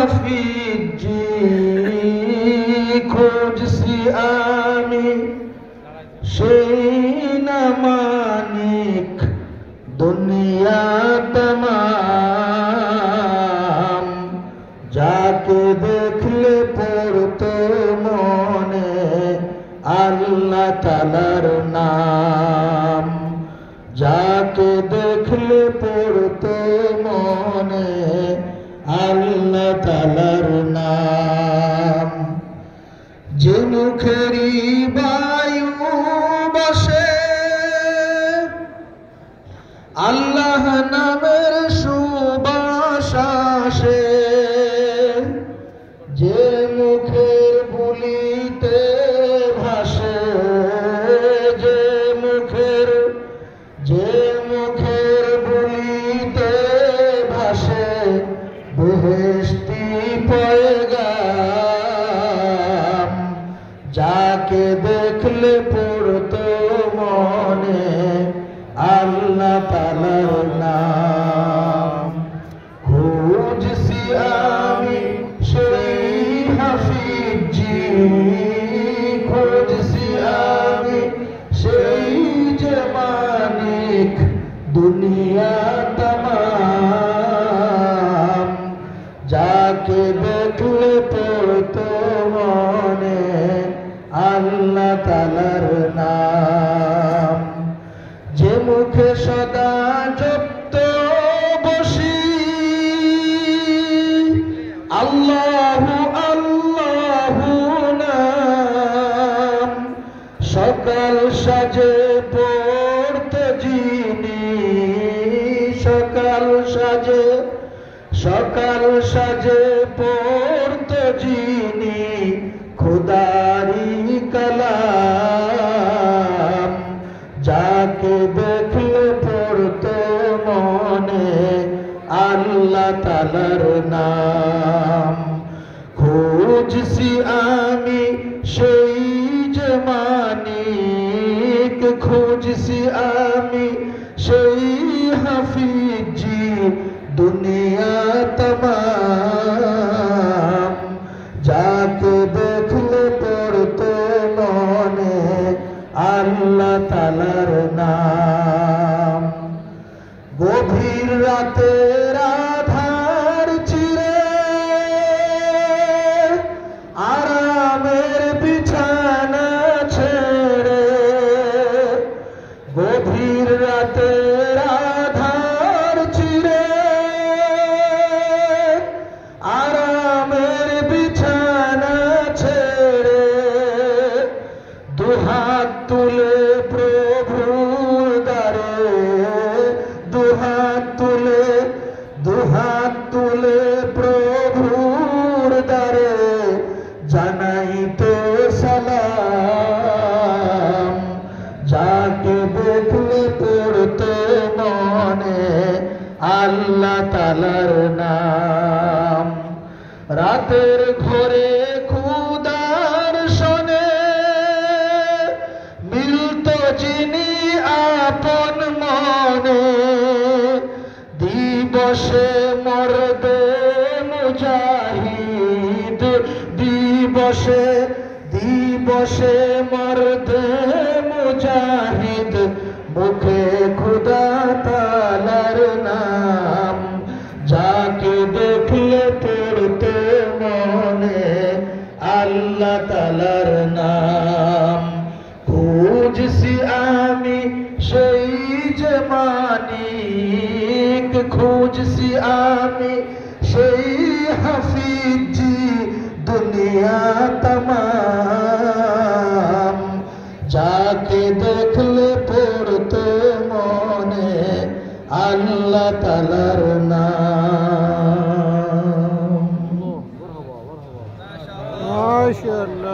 হাফিজি খুঁজছি আমি সেই না মানিক দুনিয়া তমাম যাকে দেখলে পড়তো মনে আল্লাহ তাআলার নাম যাকে দেখলে পড়তো মনে আল্লাহ তাআলার নাম যে মুখেরই বায়ু বসে আল্লাহ নামের সুবাস আসে যে মুখের বুলিতে ভাসে যে মুখের বুলিতে ভাসে বেহেশতি পয়গাম যাকে দেখলে পড়তো মনে আল্লাহ তাআলার নাম খুঁজছি আমি সেই হাফিজি খুঁজছি আমি সেই যে মালিক দুনিয়া তমাম যাকে দেখলে পড়তো মনে আল্লাহ তাআলার নাম যে মুখে সদা জপত বসি আল্লাহু আল্লাহু নাম সকাল সাজে পড়তে যিনি সকাল সাজে পড়তে যিনি খোদারি কালাম যাকে দেখলে পড়তো মনে আল্লাহ তাআলার নাম খুঁজছি আমি সেই যে মানিক খুঁজছি আমি সেই হাফিজি দুনিয়া তমাম যাকে দেখলে পড়তো মনে আল্লাহ তাআলার নাম গভীর রাতের আধার চিরে আরামের বিছানা ছেড়ে গভীর রাতের আধার চিরে আরামের বিছানা ছেড়ে দুহাত তুলে প্রভুর দ্বারে দুহাত তুলে প্রভুর দ্বারে জানাইতে সালাম যাকে দেখলে পড়তো মনে আল্লাহ তাআলার নাম রাতের ঘরে খুদার শোনে মিলতো যিনি আপন মনে দিবসে মরদে মুজাহিদ দিবসে মরদে মুজাহিদ মুখে খুদা তাআলার নাম যাকে দেখলে পড়তো মনে আল্লাহ তাআলার নাম খুঁজছি আমি সেই যে মানিক খুঁজছি আমি সেই হাফিজি দুনিয়া তমাম যাকে দেখলে পড়তো মনে আল্লাহ তাআলার নাম মাশাআল্লাহ।